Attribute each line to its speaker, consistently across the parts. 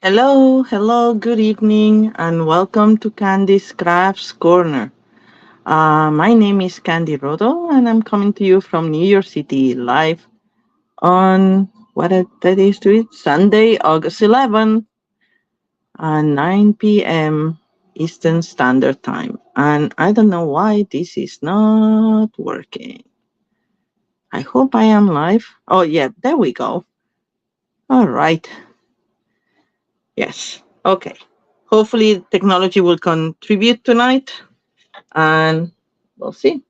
Speaker 1: Hello, good evening, and welcome to Candy's Crafts Corner. My name is Candy Rodo, and I'm coming to you from New York City live on that is to it? Sunday, August 11th, 9 p.m. Eastern Standard Time. And I don't know why this is not working. I hope I am live. Oh, yeah, there we go. All right. Yes. Okay. Hopefully, technology will contribute tonight and we'll see.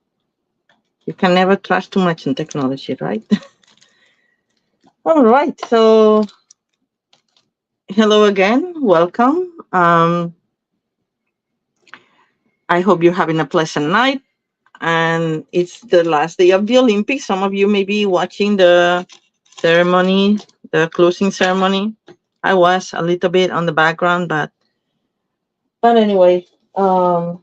Speaker 1: You can never trust too much in technology, right? All right. So, hello again. Welcome. I hope you're having a pleasant night. And it's the last day of the Olympics. Some of you may be watching the ceremony, the closing ceremony. I was a little bit on the background, but anyway, I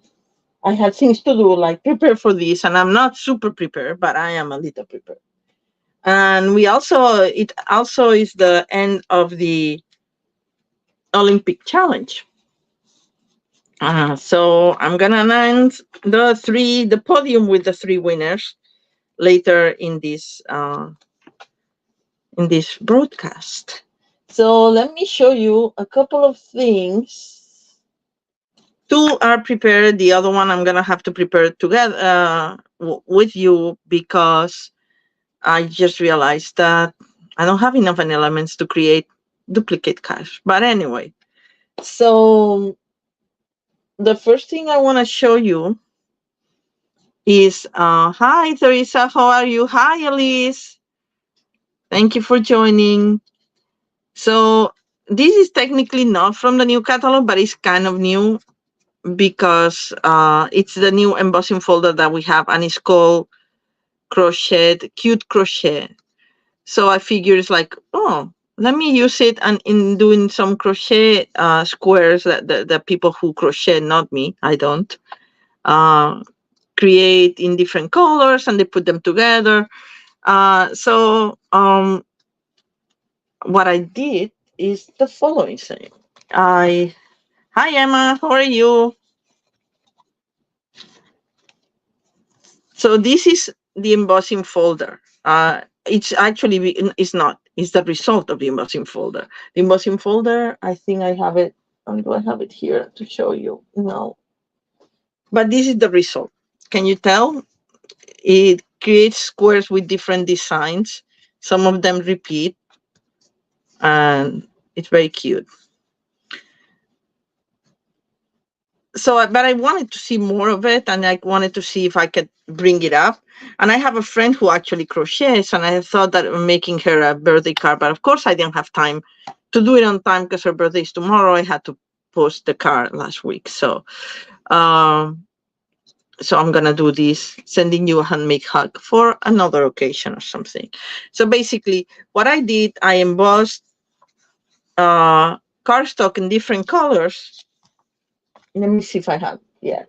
Speaker 1: had things to do, like prepare for this, and I'm not super prepared, but I am a little prepared. And it also is the end of the Olympic challenge. So I'm gonna announce the podium with the three winners later in this broadcast. So let me show you a couple of things. Two are prepared. The other one I'm gonna have to prepare together with you because I just realized that I don't have enough elements to create duplicate cache. But anyway, so the first thing I want to show you is hi, Teresa. How are you? Hi, Elise. Thank you for joining. So this is technically not from the new catalog, but it's kind of new because it's the new embossing folder that we have, and it's called Cute Crochet. So I figure it's like, oh, let me use it and in doing some crochet squares that the people who crochet, not me, I don't, uh, create in different colors and they put them together. So what I did is the following thing. Hi Emma, how are you? So this is the embossing folder. It's actually it's not. It's the result of the embossing folder. The embossing folder, I think I have it. Do I have it here to show you? No, but this is the result. Can you tell? It creates squares with different designs. Some of them repeat, and it's very cute. So, but I wanted to see more of it, and I wanted to see if I could bring it up. And I have a friend who actually crochets, and I thought that I'm making her a birthday card, but of course I didn't have time to do it on time because her birthday is tomorrow. I had to post the card last week, um, so I'm gonna do this, sending you a handmade hug for another occasion or something. So basically, what I did, I embossed cardstock in different colors. Let me see if I have, yeah,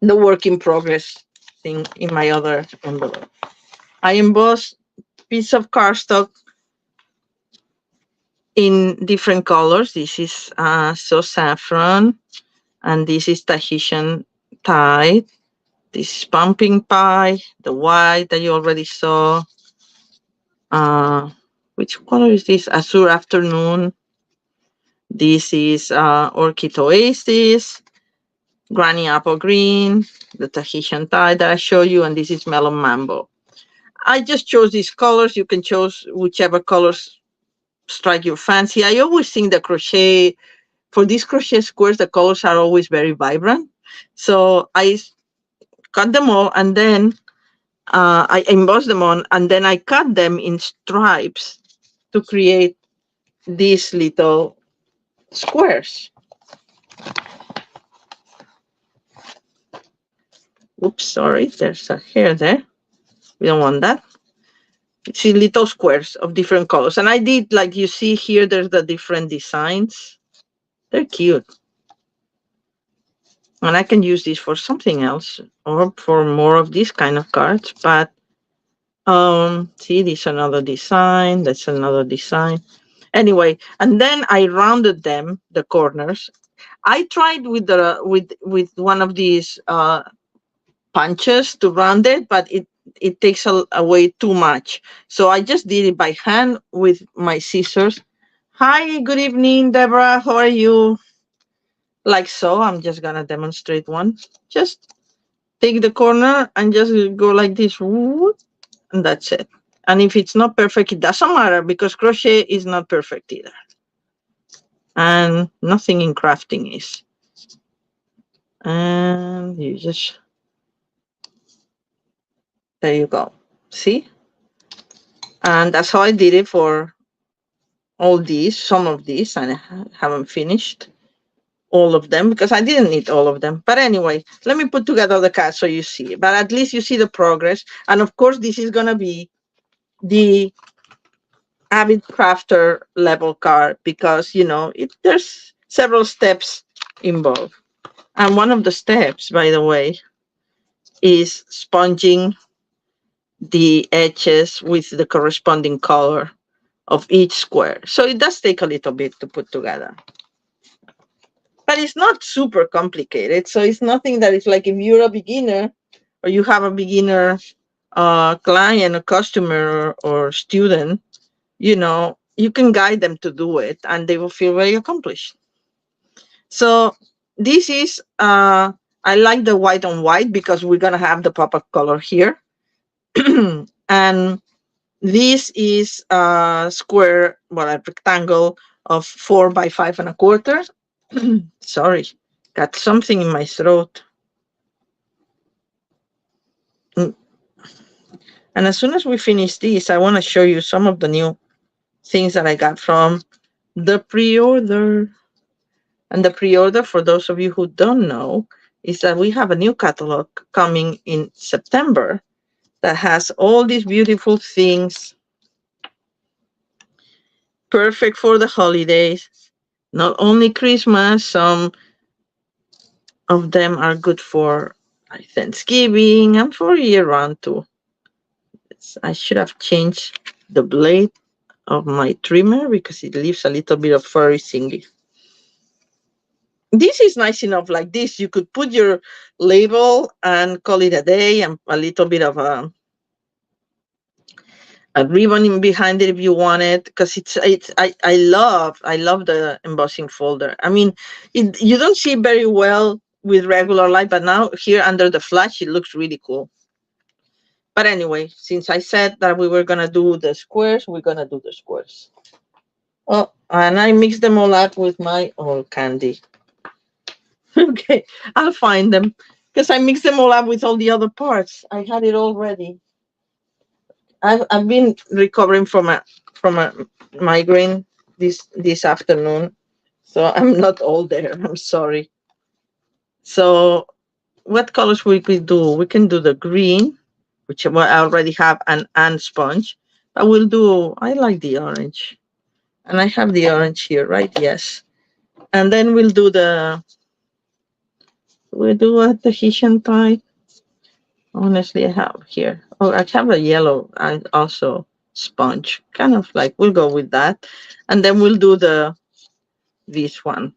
Speaker 1: the work in progress thing in my other envelope. I embossed piece of cardstock in different colors. This is so saffron, and this is Tahitian tide. This is pumpkin pie, the white that you already saw. Uh, which color is this? Azure afternoon. This is orchid oasis, granny apple green, the Tahitian tide that I showed you, and this is melon mambo. I just chose these colors. You can choose whichever colors strike your fancy. I always think the crochet, for these crochet squares, the colors are always very vibrant. So I cut them all and then I embossed them on and then I cut them in stripes to create these little squares. Oops, sorry, there's a hair there. We don't want that. See little squares of different colors. And I did, like you see here, there's the different designs. They're cute. And I can use this for something else or for more of these kind of cards. But see, this another design. That's another design. Anyway, and then I rounded them, the corners. I tried with the with one of these punches to round it, but it takes away too much. So I just did it by hand with my scissors. Hi, good evening, Deborah. How are you? Like so. I'm just gonna demonstrate one. Just take the corner and just go like this, whoop, and that's it. And if it's not perfect, it doesn't matter because crochet is not perfect either. And nothing in crafting is. And you just, there you go. See? And that's how I did it for all these, some of these, and I haven't finished all of them because I didn't need all of them. But anyway, let me put together the card so you see. But at least you see the progress. And of course, this is going to be the Avid Crafter level card because, you know, there's several steps involved. And one of the steps, by the way, is sponging the edges with the corresponding color of each square. So it does take a little bit to put together. But it's not super complicated. So it's nothing that is like if you're a beginner or you have a beginner client, a customer or student, you know, you can guide them to do it and they will feel very accomplished. So this is, I like the white on white because we're going to have the pop-up color here. And this is a square, well, a rectangle of 4 by 5.25. Sorry, got something in my throat. And as soon as we finish this, I want to show you some of the new things that I got from the pre-order. And the pre-order, for those of you who don't know, is that we have a new catalog coming in September that has all these beautiful things, perfect for the holidays. Not only Christmas, some of them are good for Thanksgiving and for year-round too. I should have changed the blade of my trimmer because it leaves a little bit of furry thingy. This is nice enough like this. You could put your label and call it a day and a little bit of a ribbon in behind it if you want it, because I love the embossing folder. I mean, you don't see very well with regular light, but now here under the flash it looks really cool. But anyway, since I said that we were gonna do the squares, we're gonna do the squares. Oh, and I mixed them all up with my old candy. Okay, I'll find them because I mixed them all up with all the other parts. I had it all ready. I've been recovering from a migraine this afternoon, so I'm not all there. I'm sorry. So, what colors we could do? We can do the green, which I already have, and sponge. But we'll do. I like the orange, and I have the orange here, right? Yes. And then we'll do a Tahitian pie. Honestly, I have here. Oh, I have a yellow and also sponge. Kind of like, we'll go with that. And then we'll do this one.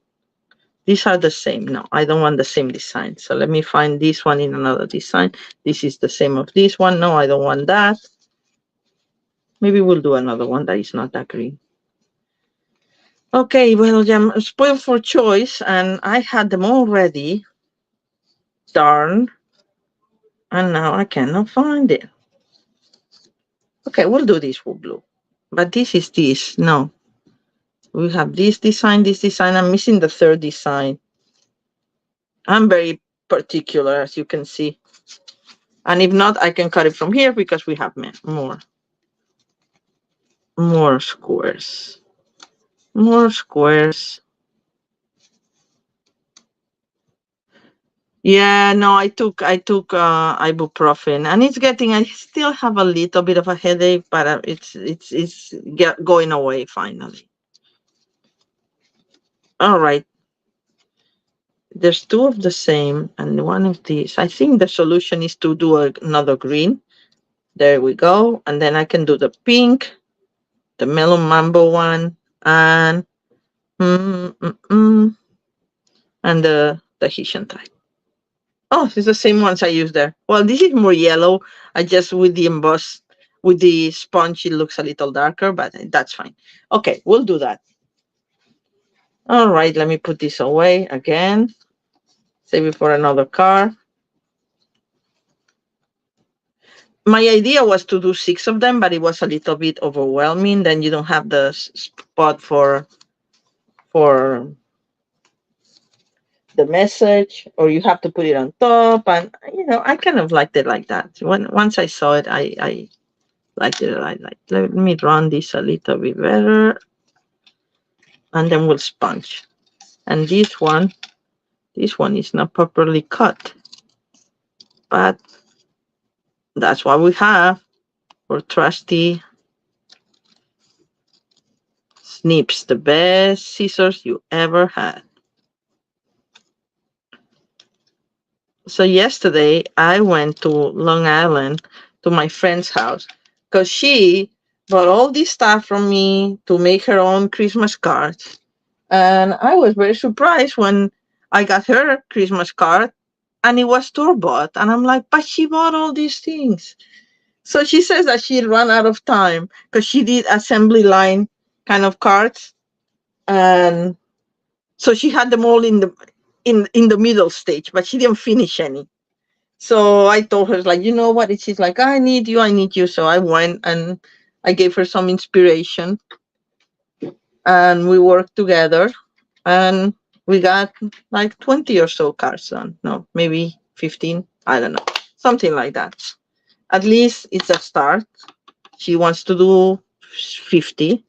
Speaker 1: These are the same. No, I don't want the same design. So let me find this one in another design. This is the same of this one. No, I don't want that. Maybe we'll do another one that is not that green. Okay, well, I'm spoiled for choice, and I had them all ready. Darn. And now I cannot find it. Okay, we'll do this for blue. But this is this. No. We have this design. I'm missing the third design. I'm very particular, as you can see. And if not, I can cut it from here because we have more squares. More squares. Yeah, no, I took ibuprofen, and it's getting. I still have a little bit of a headache, but it's going away finally. All right. There's two of the same and one of these. I think the solution is to do another green. There we go. And then I can do the pink, the Mellow Mambo one, and and the Tahitian type. Oh, it's the same ones I used there. Well, this is more yellow. I just with the emboss, with the sponge, it looks a little darker, but that's fine. Okay, we'll do that. All right, let me put this away again. Save it for another card. My idea was to do 6 of them, but it was a little bit overwhelming. Then you don't have the spot for the message, or you have to put it on top. And I kind of liked it like that. Once I saw it, I liked it. Let me run this a little bit better, and then we'll sponge. And this one is not properly cut, but that's what we have for trusty Snips, the best scissors you ever had. So yesterday I went to Long Island to my friend's house because she bought all this stuff from me to make her own Christmas cards. And I was very surprised when I got her Christmas card and it was store-bought. And I'm like, but she bought all these things. So she says that she ran out of time because she did assembly line kind of cards. And so she had them all in the middle stage, but she didn't finish any. So I told her, like, you know what? And she's like, I need you. So I went and I gave her some inspiration and we worked together and we got like 20 or so cards done. No, maybe 15. I don't know. Something like that. At least it's a start. She wants to do 50,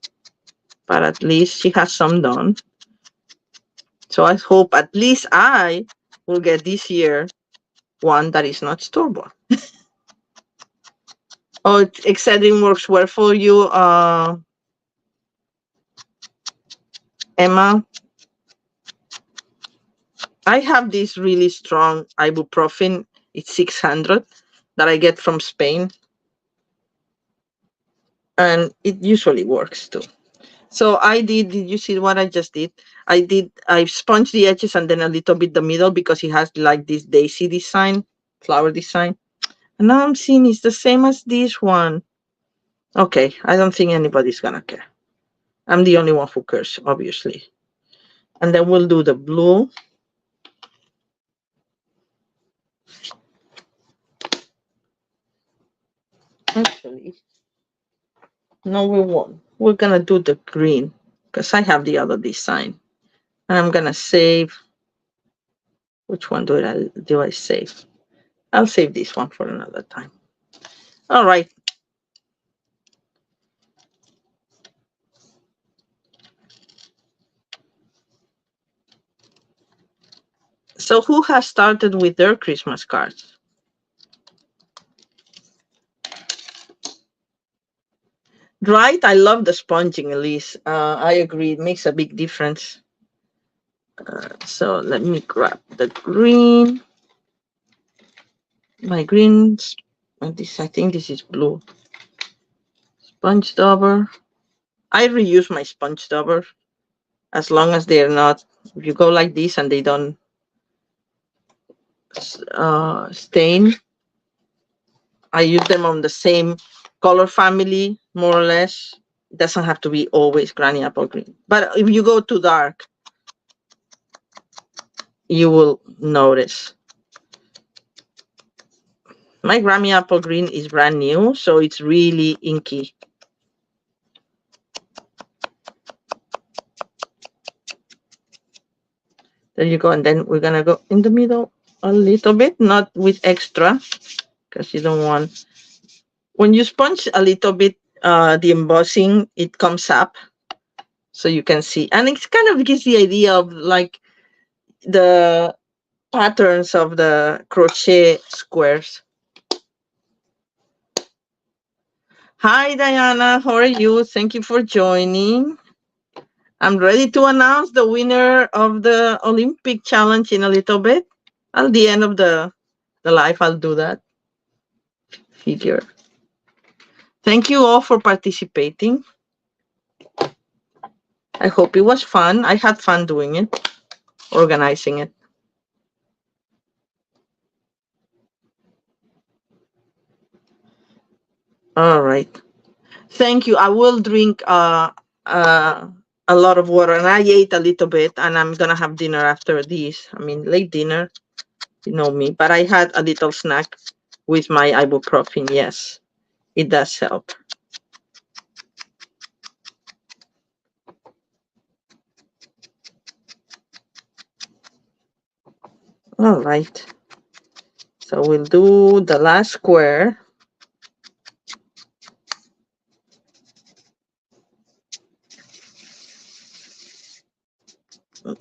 Speaker 1: but at least she has some done. So I hope at least I will get this year one that is not store-bought. Oh, Excedrin works well for you, Emma. I have this really strong ibuprofen. It's 600 that I get from Spain. And it usually works too. So did you see what I just did? I sponged the edges and then a little bit the middle because it has like this daisy design, flower design. And now I'm seeing it's the same as this one. Okay, I don't think anybody's gonna care. I'm the only one who cares, obviously. And then we'll do the blue. Actually, no, we won't. We're gonna do the green because I have the other design. And I'm gonna save. Which one do I save? I'll save this one for another time. All right. So who has started with their Christmas cards? Right? I love the sponging, Elise. I agree. It makes a big difference. So let me grab the green. My greens. And I think this is blue. Sponge dauber. I reuse my sponge dauber as long as they're not. If you go like this and they don't stain, I use them on the same color family, more or less. It doesn't have to be always Granny Apple Green. But if you go too dark, you will notice. My Granny Apple Green is brand new, so it's really inky. There you go. And then we're going to go in the middle a little bit, not with extra, because you don't want. When you sponge a little bit, the embossing, it comes up so you can see. And it kind of gives the idea of like the patterns of the crochet squares. Hi, Diana. How are you? Thank you for joining. I'm ready to announce the winner of the Olympic challenge in a little bit. At the end of the live, I'll do that figure. Thank you all for participating. I hope it was fun. I had fun doing it, organizing it. All right. Thank you. I will drink a lot of water, and I ate a little bit, and I'm gonna have dinner after this. I mean, late dinner, you know me. But I had a little snack with my ibuprofen. Yes, it does help. All right. So we'll do the last square.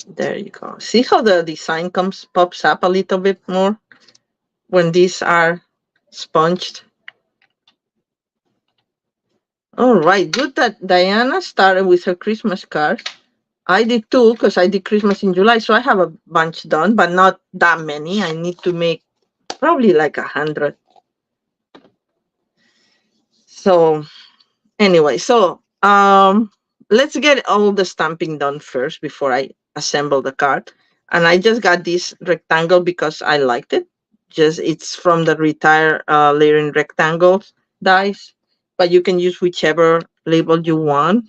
Speaker 1: There you go. See how the design pops up a little bit more when these are sponged? All right, good that Diana started with her Christmas card. I did too, because I did Christmas in July, so I have a bunch done, but not that many. I need to make probably like 100. So anyway, so let's get all the stamping done first before I assemble the card. And I just got this rectangle because I liked it. Just it's from the Retire Layering Rectangles dies, but you can use whichever label you want.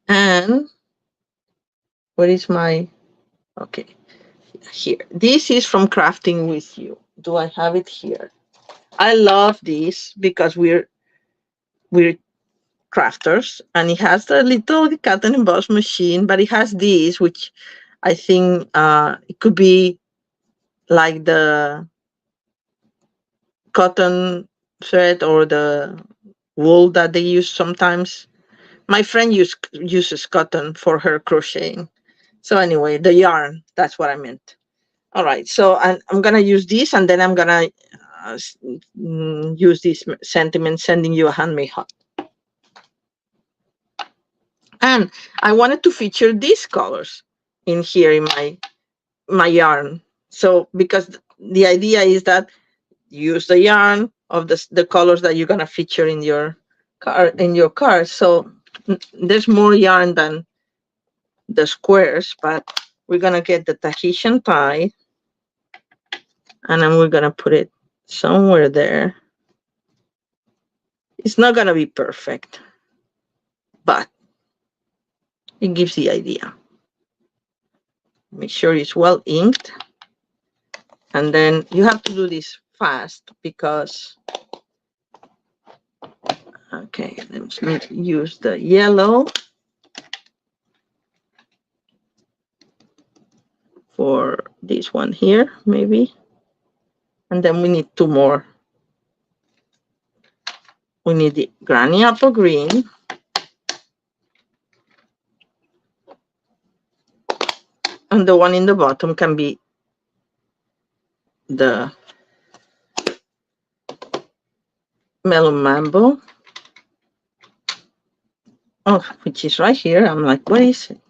Speaker 1: And where is my, okay, here. This is from Crafting With You. Do I have it here? I love this because we're crafters, and it has the little cut and emboss machine, but it has this, which I think it could be like the cotton thread or the wool that they use sometimes. My friend uses cotton for her crocheting. So anyway, the yarn, that's what I meant. All right, so I'm gonna use this, and then I'm gonna use this sentiment, sending you a handmade heart. And I wanted to feature these colors in here in my yarn. So because the idea is that you use the yarn of the colors that you're gonna feature in your card. So there's more yarn than the squares, but we're gonna get the Tahitian tie, and then we're gonna put it somewhere there. It's not gonna be perfect, but it gives the idea. Make sure it's well inked, and then you have to do this fast because, okay, let me use the yellow for this one here, maybe. And then we need two more. We need the Granny Apple Green. And the one in the bottom can be the Melon Mambo. Oh, which is right here. I'm like, what is it?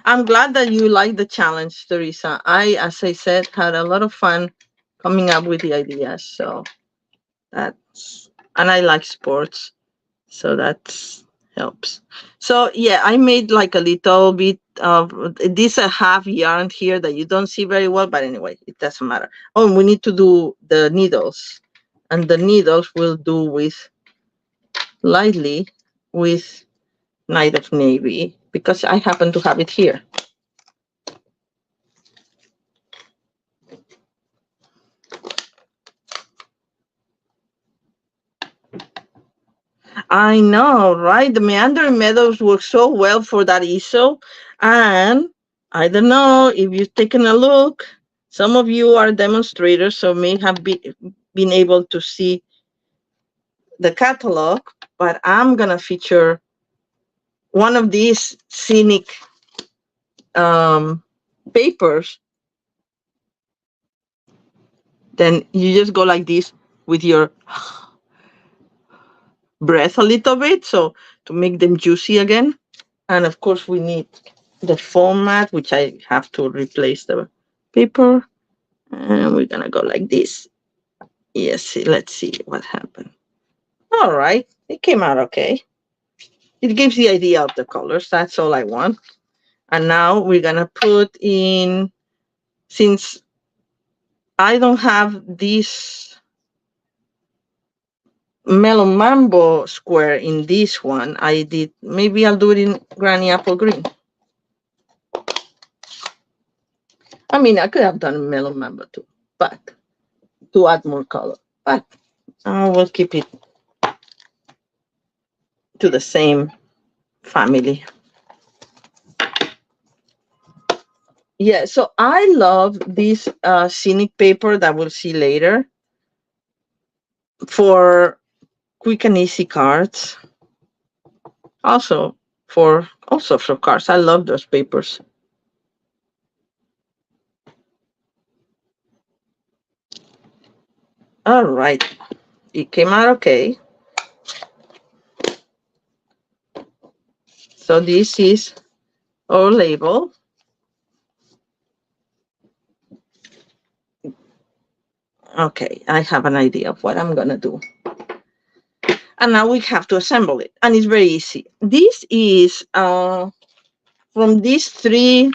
Speaker 1: I'm glad that you like the challenge, Teresa. I, as I said, had a lot of fun coming up with the ideas. So that's, and I like sports. So that helps. So yeah, I made like a little bit of this a half yarn here that you don't see very well, but anyway, it doesn't matter. Oh, and we need to do the needles, and the needles we'll do with lightly with Night of Navy because I happen to have it here. I know, right? The Meandering Meadows work so well for that easel. And I don't know if you've taken a look. Some of you are demonstrators, so may have been able to see the catalog, but I'm going to feature one of these scenic papers. Then you just go like this with your breath a little bit, so to make them juicy again. And of course we need the foam mat, which I have to replace the paper, and we're gonna go like this. Yes, let's see what happened. All right, it came out okay. It gives the idea of the colors. That's all I want. And now we're gonna put in, since I don't have this Melon Mambo square in this one, maybe I'll do it in Granny Apple Green. I mean, I could have done Melon Mambo too, but to add more color. But I will keep it to the same family. Yeah, so I love this scenic paper that we'll see later for quick and easy cards. Also for cards. I love those papers. All right, it came out okay. So this is our label. Okay, I have an idea of what I'm gonna do. And now we have to assemble it, and it's very easy. This is from these three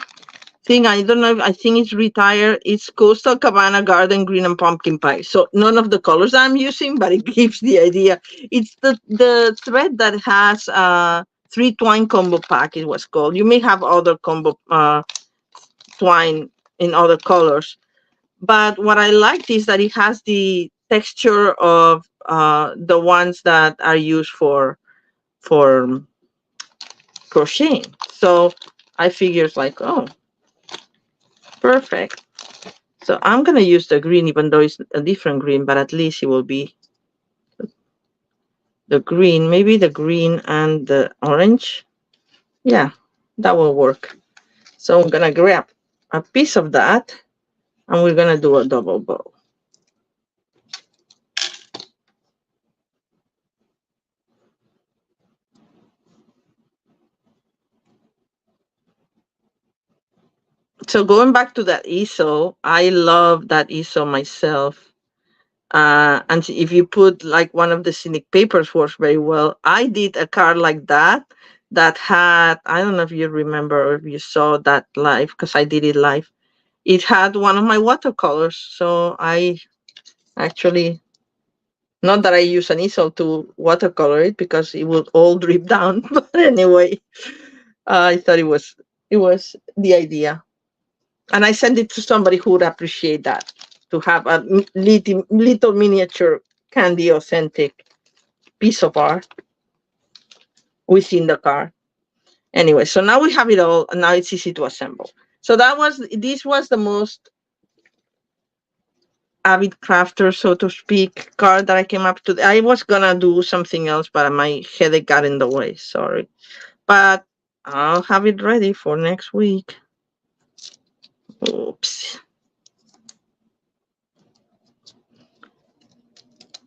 Speaker 1: thing. I don't know. I think it's retired. It's Coastal Cabana Garden Green and Pumpkin Pie. So none of the colors I'm using, but it gives the idea. It's the thread that has 3-twine combo pack. It was called. You may have other combo twine in other colors, but what I liked is that it has the texture of the ones that are used for crocheting. So I figured like, oh, perfect. So I'm going to use the green, even though it's a different green, but at least it will be the green, maybe the green and the orange. Yeah, that will work. So I'm going to grab a piece of that, and we're going to do a double bow. So going back to that easel, I love that easel myself. And if you put like one of the scenic papers, works very well. I did a card like that had, I don't know if you remember or if you saw that live, because I did it live. It had one of my watercolors. So I actually, not that I use an easel to watercolor it because it would all drip down. But anyway, I thought it was the idea. And I sent it to somebody who would appreciate that, to have a little miniature Candy authentic piece of art within the card. Anyway, so now we have it all, and now it's easy to assemble. So this was the most avid crafter, so to speak, card that I came up to. I was gonna do something else, but my headache got in the way. Sorry, but I'll have it ready for next week. Oops.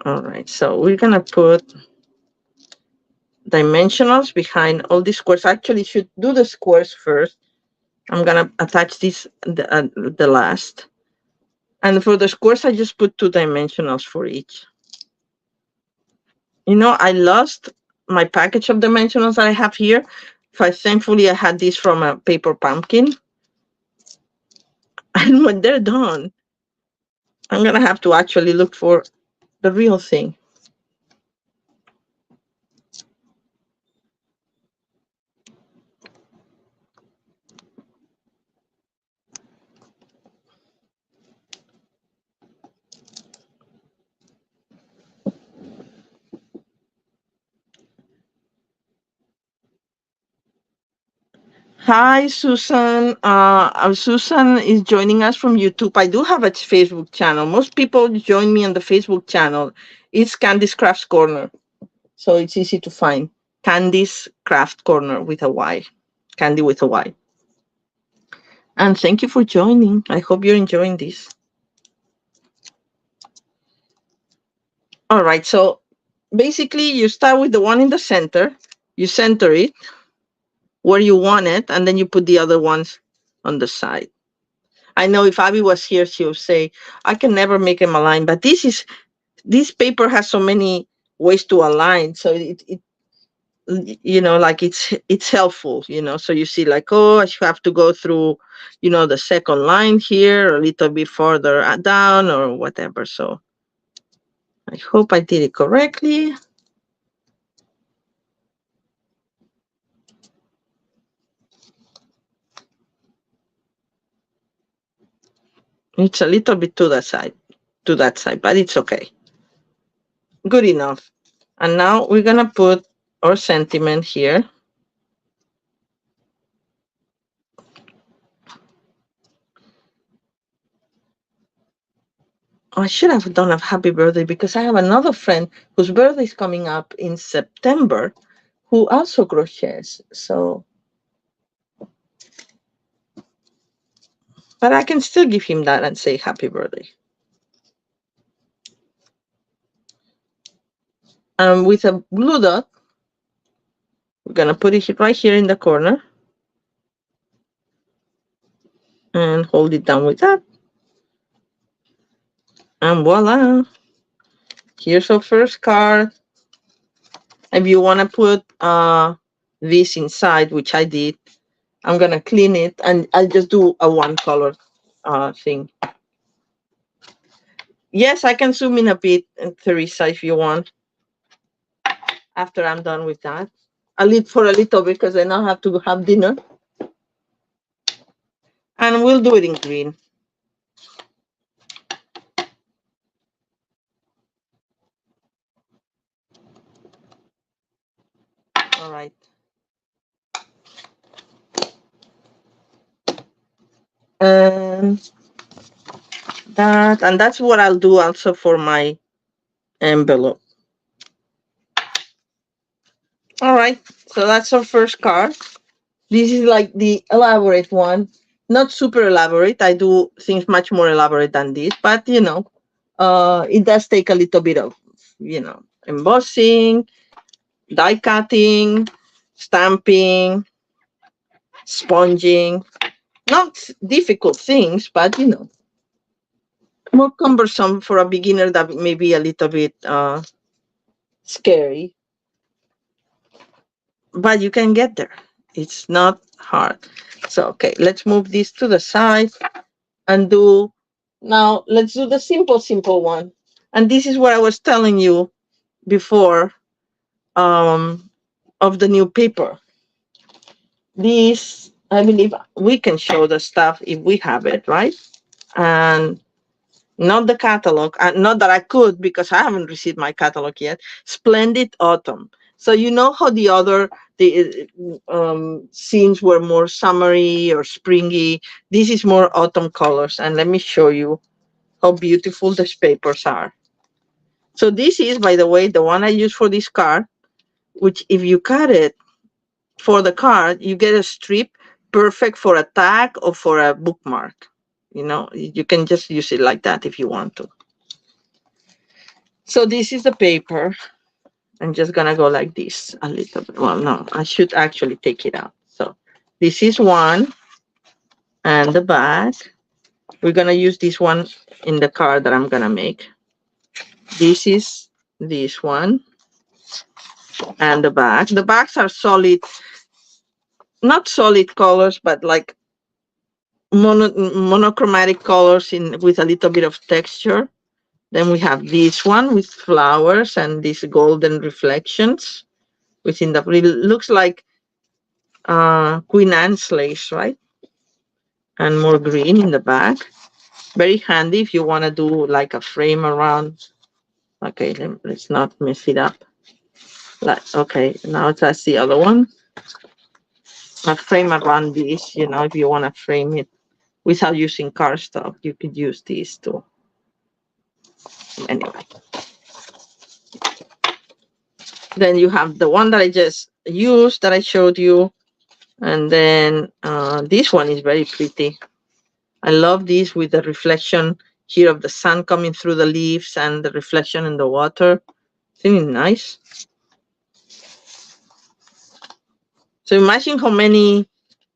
Speaker 1: All right, so we're gonna put dimensionals behind all these squares. I actually should do the squares first. I'm gonna attach this the last. And for the squares, I just put 2 dimensionals for each. You know, I lost my package of dimensionals that I have here. Thankfully, I had this from a paper pumpkin. And when they're done, I'm gonna have to actually look for the real thing. Hi, Susan. Susan is joining us from YouTube. I do have a Facebook channel. Most people join me on the Facebook channel. It's Candy's Crafts Corner. So it's easy to find. Candy's Craft Corner with a Y. Candy with a Y. And thank you for joining. I hope you're enjoying this. All right. So basically, you start with the one in the center. You center it where you want it, and then you put the other ones on the side. I know if Abby was here, she would say, I can never make them align, but this paper has so many ways to align. So you know, like it's helpful, you know. So you see like, oh, I should have to go through, you know, the second line here a little bit further down or whatever. So I hope I did it correctly. It's a little bit to the side, but it's okay. Good enough. And now we're gonna put our sentiment here. I should have done a happy birthday because I have another friend whose birthday is coming up in September who also crochets. So, but I can still give him that and say happy birthday. And with a blue dot, we're gonna put it right here in the corner and hold it down with that. And voila, here's our first card. If you wanna put this inside, which I did, I'm gonna clean it and I'll just do a one color thing. Yes, I can zoom in a bit, Teresa, if you want. After I'm done with that, I'll leave for a little bit because I now have to have dinner. And we'll do it in green. All right. And that's what I'll do also for my envelope. All right, so that's our first card. This is like the elaborate one. Not super elaborate. I do things much more elaborate than this, but you know, it does take a little bit of, you know, embossing, die cutting, stamping, sponging. Not difficult things, but you know, more cumbersome for a beginner that may be a little bit scary. But you can get there. It's not hard. So, okay, let's move this to the side and now let's do the simple one. And this is what I was telling you before of the new paper. This, I believe we can show the stuff if we have it, right? And not the catalog, not that I could because I haven't received my catalog yet. Splendid Autumn. So you know how the scenes were more summery or springy. This is more autumn colors, and let me show you how beautiful these papers are. So this is, by the way, the one I use for this card, which if you cut it for the card, you get a strip perfect for a tag or for a bookmark. You know, you can just use it like that if you want to. So this is the paper. I'm just gonna go like this a little bit. Well, no, I should actually take it out. So this is one and the back. We're gonna use this one in the card that I'm gonna make. This is this one and the back. The backs are solid, not solid colors, but like monochromatic colors with a little bit of texture. Then we have this one with flowers and these golden reflections within the, it looks like Queen Anne's lace, right? And more green in the back. Very handy if you want to do like a frame around. Okay, let's not mess it up. Okay, now that's the other one. A frame around this, you know, if you want to frame it without using cardstock, you could use these too. Anyway. Then you have the one that I just used that I showed you. And then this one is very pretty. I love this with the reflection here of the sun coming through the leaves and the reflection in the water. Isn't it nice? So imagine how many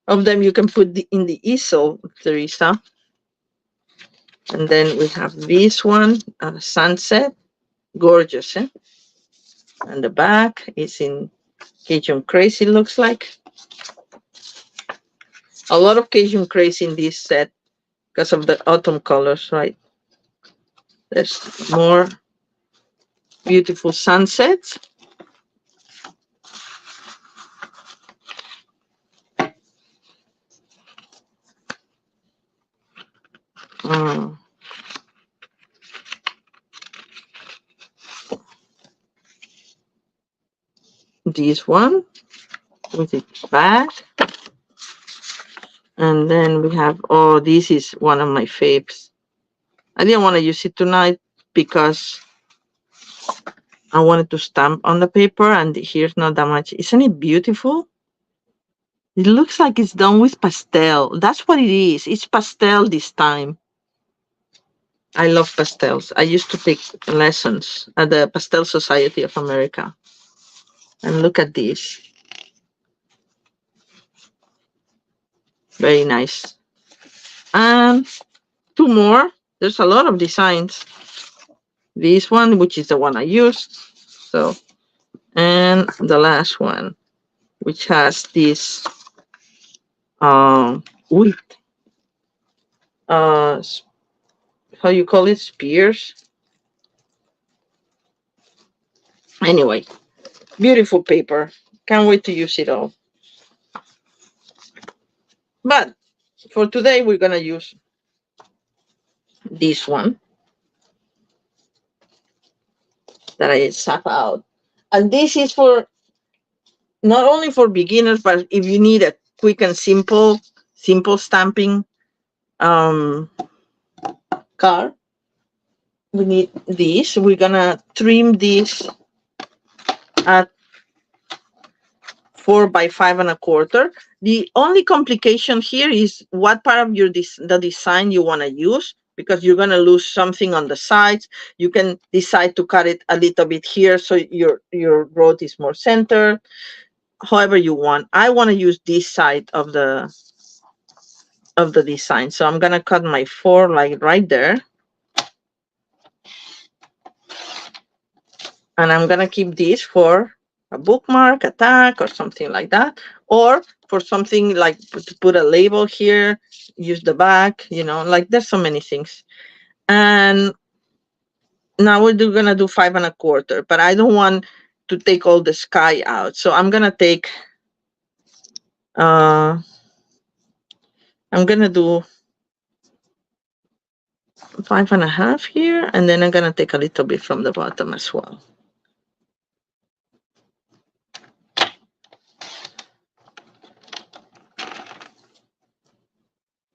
Speaker 1: of them you can put in the easel, Teresa. And then we have this one, sunset. Gorgeous, eh? And the back is in Cajun Crazy looks like. A lot of Cajun Crazy in this set because of the autumn colors, right? There's more beautiful sunsets. Mm. This one with its back. And then we have, oh, this is one of my faves. I didn't want to use it tonight because I wanted to stamp on the paper, and here's not that much. Isn't it beautiful? It looks like it's done with pastel. That's what it is. It's pastel this time. I love pastels. I used to take lessons at the Pastel Society of America. And look at this. Very nice. And two more. There's a lot of designs. This one, which is the one I used. So, and the last one, which has this wheat, how you call it, spears. Anyway, beautiful paper. Can't wait to use it all. But for today, we're gonna use this one that I sap out. And this is for not only for beginners, but if you need a quick and simple stamping card, we need this. We're gonna trim this at 4 by 5 1/4. The only complication here is what part of the design you want to use, because you're going to lose something on the sides. You can decide to cut it a little bit here so your road is more centered. However you want. I want to use this side of the design, so I'm going to cut my 4 like right there, and I'm going to keep this for a bookmark, a tag, or something like that, or for something like to put a label here, use the back, like there's so many things. And now we're gonna do 5 1/4, but I don't want to take all the sky out, so I'm gonna take I'm gonna do 5 1/2 here, and then I'm gonna take a little bit from the bottom as well.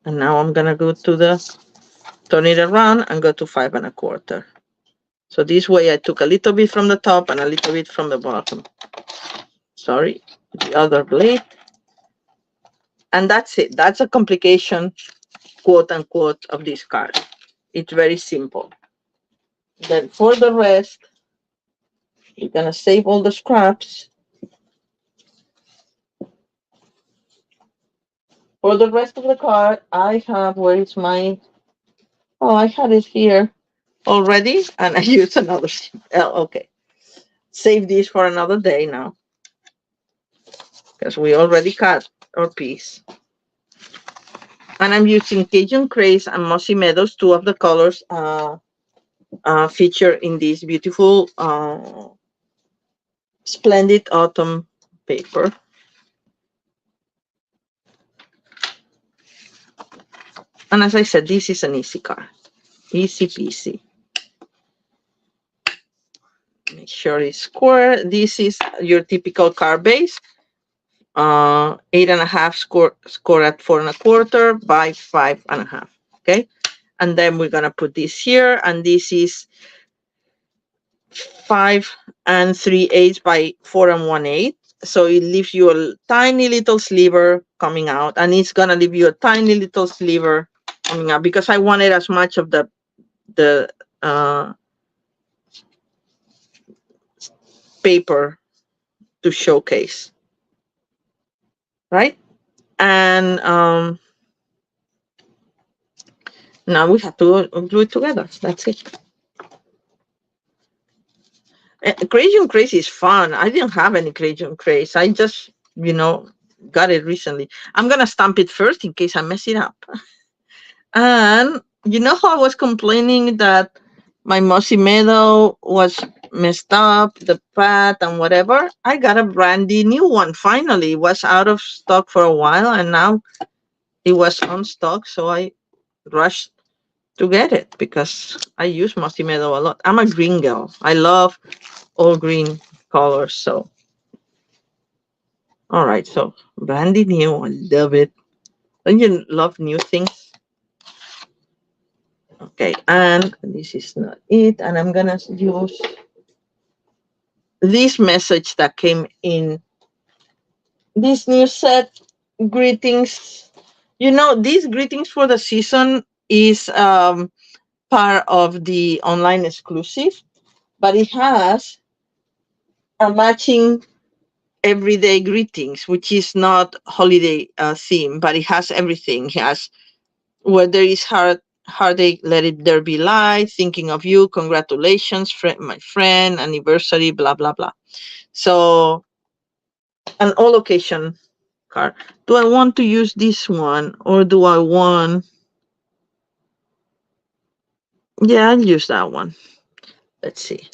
Speaker 1: And now I'm gonna go to turn it around and go to 5 1/4. So this way I took a little bit from the top and a little bit from the bottom. Sorry, the other blade. And that's it. That's a complication, quote unquote, of this card. It's very simple. Then for the rest, you're gonna save all the scraps. For the rest of the card, I have, where is my, oh, I had it here already, and I used another, okay. Save this for another day now, because we already cut our piece. And I'm using Cajun Craze and Mossy Meadows, two of the colors featured in this beautiful, splendid autumn paper. And as I said, this is an easy card. Easy peasy. Make sure it's square. This is your typical card base. 8 1/2 score at 4 1/4 by 5 1/2. Okay. And then we're gonna put this here, and this is 5 3/8 by 4 1/8. So it leaves you a tiny little sliver coming out, and it's gonna leave you a tiny little sliver coming out because I wanted as much of the paper to showcase, right? And now we have to glue it together. That's it. Creation Craze is fun. I didn't have any Creation Craze. I just, got it recently. I'm gonna stamp it first in case I mess it up. And you know how I was complaining that my Mossy Meadow was messed up, the pad and whatever? I got a brandy new one finally. It was out of stock for a while and now it was on stock, so I rushed to get it because I use Mossy Meadow a lot. I'm a green girl. I love all green colors. So, all right. So, brandy new. I love it. Don't you love new things? Okay. And this is not it. And I'm going to use this message that came in this new set. Greetings. These greetings for the season is part of the online exclusive, but it has a matching everyday greetings, which is not holiday theme, but it has everything. It has where there is heartache, let it there be light, thinking of you, congratulations, my friend, anniversary, blah blah blah. So an all occasion card. Do I want to use this one or do I want? Yeah, I'll use that one. Let's see.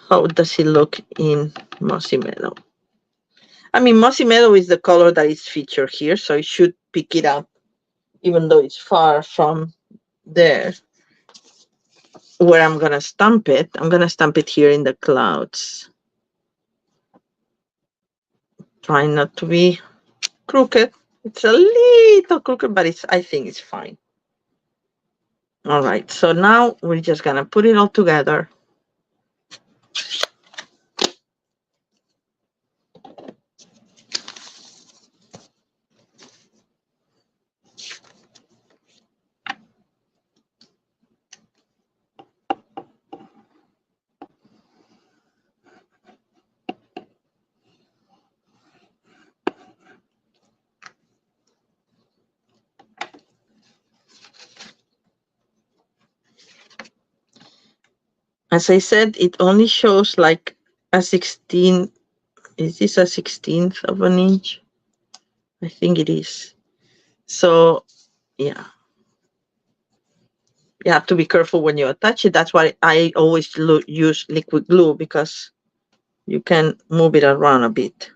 Speaker 1: How does it look in Mossy Meadow? I mean, Mossy Meadow is the color that is featured here, so it should pick it up, even though it's far from there where I'm going to stamp it. I'm going to stamp it here in the clouds. Trying not to be crooked. It's a little crooked, but I think it's fine. All right, so now we're just going to put it all together. As I said, it only shows like a 16. Is this a 16th of an inch? I think it is. So, yeah. You have to be careful when you attach it. That's why I always use liquid glue, because you can move it around a bit.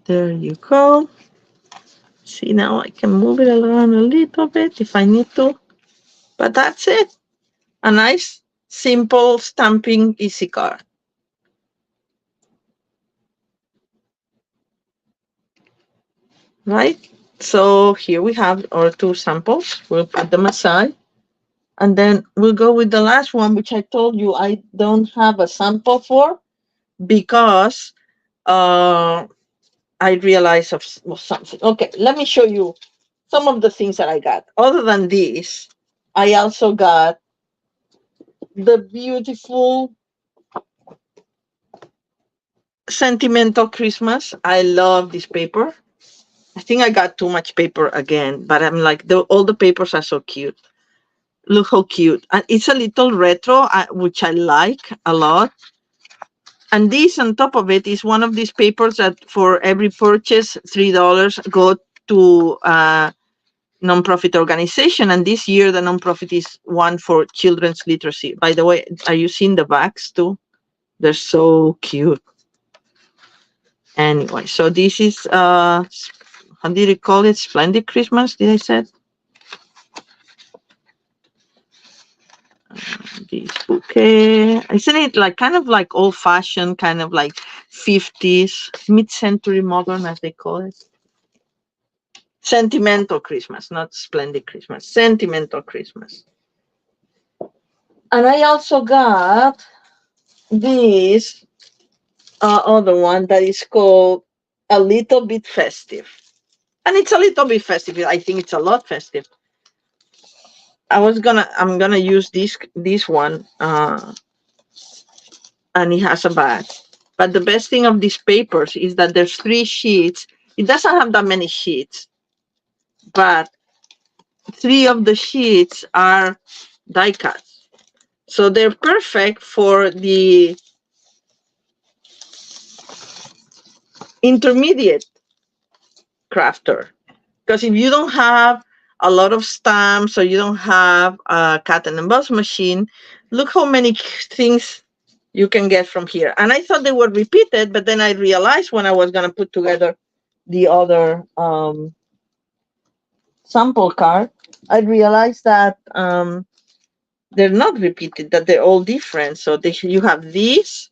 Speaker 1: There you go. See, now I can move it around a little bit if I need to. But that's it. A nice, simple stamping easy card. Right? So here we have our two samples. We'll put them aside. And then we'll go with the last one, which I told you I don't have a sample for because I realized of something. Okay, let me show you some of the things that I got. Other than this, I also got the beautiful Sentimental Christmas. I love this paper. I think I got too much paper again, but I'm like, all the papers are so cute. Look how cute. And it's a little retro, which I like a lot. And this on top of it is one of these papers that for every purchase, $3 go to a nonprofit organization. And this year, the nonprofit is one for children's literacy. By the way, are you seeing the backs too? They're so cute. Anyway, so this is, how did you call it? Splendid Christmas, did I say? This bouquet, isn't it like kind of like old fashioned, kind of like 50s, mid-century modern, as they call it? Sentimental Christmas, not Splendid Christmas. Sentimental Christmas. And I also got this other one that is called A Little Bit Festive. And it's a little bit festive. I think it's a lot festive. I'm gonna use this one and it has a back. But the best thing of these papers is that there's 3 sheets. It doesn't have that many sheets, but 3 of the sheets are die cuts. So they're perfect for the intermediate crafter. Because if you don't have a lot of stamps or you don't have a cut and emboss machine, look how many things you can get from here. And I thought they were repeated, but then I realized when I was going to put together the other sample card, I realized that they're not repeated, that they're all different. So you have these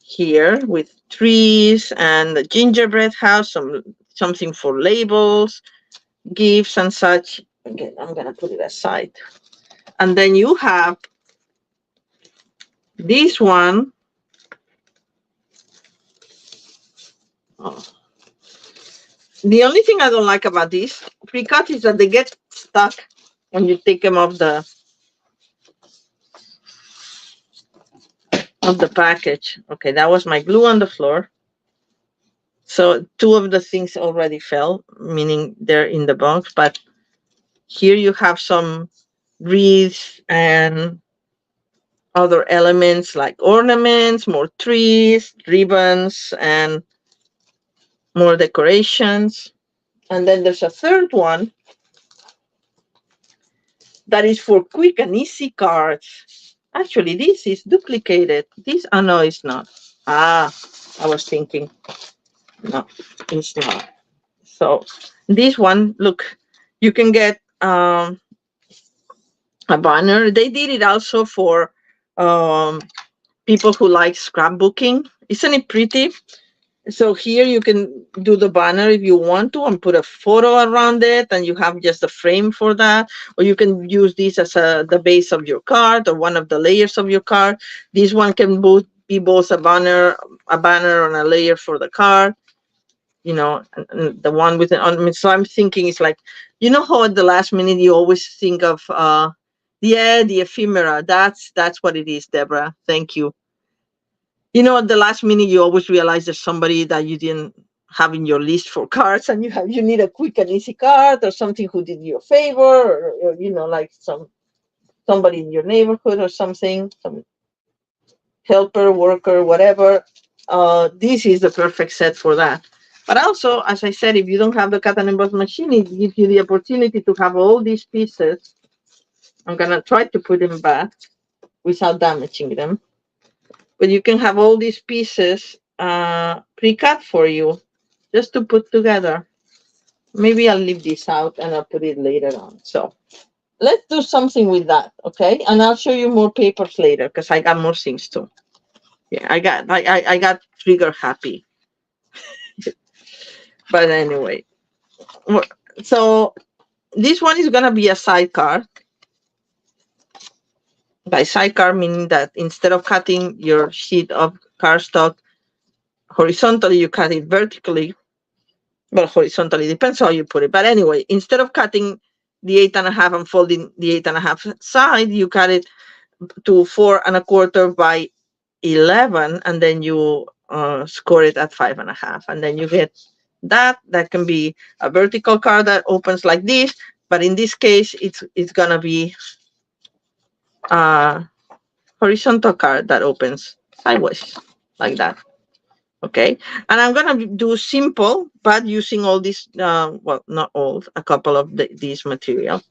Speaker 1: here with trees and the gingerbread house, something for labels, gifts and such. Again, I'm going to put it aside. And then you have this one. Oh. The only thing I don't like about these pre-cut is that they get stuck when you take them off the package. Okay, that was my glue on the floor. So 2 of the things already fell, meaning they're in the box. But here you have some wreaths and other elements like ornaments, more trees, ribbons, and more decorations. And then there's a third one that is for quick and easy cards. Actually, this is duplicated. This, oh no, it's not. Ah, I was thinking. No, it's not. So this one, look, you can get a banner. They did it also for people who like scrapbooking. Isn't it pretty? So here you can do the banner if you want to and put a photo around it, and you have just a frame for that. Or you can use this as the base of your card or one of the layers of your card. This one can be both a banner on a layer for the card. You know, and the one with the, so I'm thinking it's like, you know how at the last minute you always think of the ephemera. That's what it is, Deborah. Thank you. You know, at the last minute you always realize there's somebody that you didn't have in your list for cards, and you need a quick and easy card, or something who did you a favor, or you know, like somebody in your neighborhood or something, some helper, worker, whatever. This is the perfect set for that. But also, as I said, if you don't have the cut and emboss machine, it gives you the opportunity to have all these pieces. I'm gonna try to put them back without damaging them. But you can have all these pieces pre-cut for you, just to put together. Maybe I'll leave this out and I'll put it later on. So let's do something with that, okay? And I'll show you more papers later because I got more things too. Yeah, I got trigger happy. But anyway, so this one is gonna be a sidecar. By sidecar, meaning that instead of cutting your sheet of cardstock horizontally, you cut it vertically. Well, horizontally, depends how you put it. But anyway, instead of cutting the 8.5 and folding the 8.5 side, you cut it to 4 1/4 by 11, and then you score it at 5.5, and then you get that can be a vertical card that opens like this, but in this case it's gonna be a horizontal card that opens sideways like that. Okay, and I'm gonna do simple but using all these well, not all, a couple of these materials.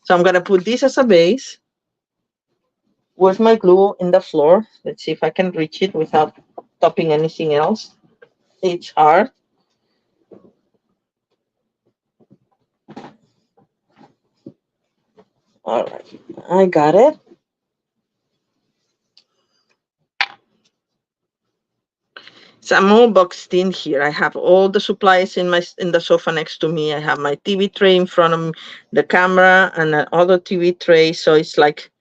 Speaker 1: So I'm gonna put this as a base. Where's my glue? In the floor. Let's see if I can reach it without topping anything else. HR. All right, I got it. So I'm all boxed in here. I have all the supplies in the sofa next to me. I have my TV tray in front of me, the camera, and another TV tray. So it's like,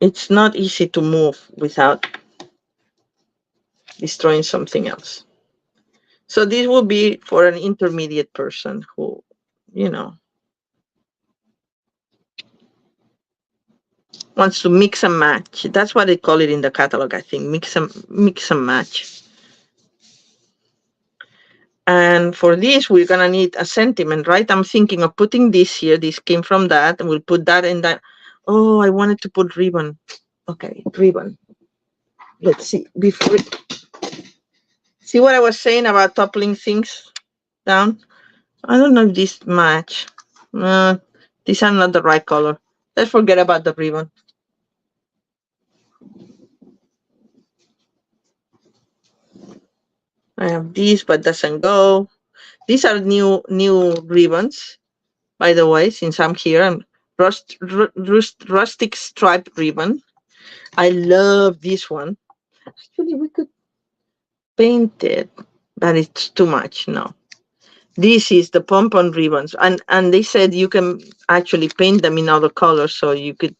Speaker 1: it's not easy to move without destroying something else. So this will be for an intermediate person who, you know. wants to mix and match. That's what they call it in the catalog, I think. Mix and match. And for this, we're gonna need a sentiment, right? I'm thinking of putting this here. This came from that, and we'll put that in that. Oh, I wanted to put ribbon. Okay, ribbon. Let's see. Before see what I was saying about toppling things down. I don't know if this match. These are not the right color. Let's forget about the ribbon. I have these, but doesn't go. These are new ribbons, by the way, since I'm here. And rustic stripe ribbon. I love this one. Actually, we could paint it, but it's too much. No. This is the pom-pom ribbons. And they said you can actually paint them in other colors. So you could,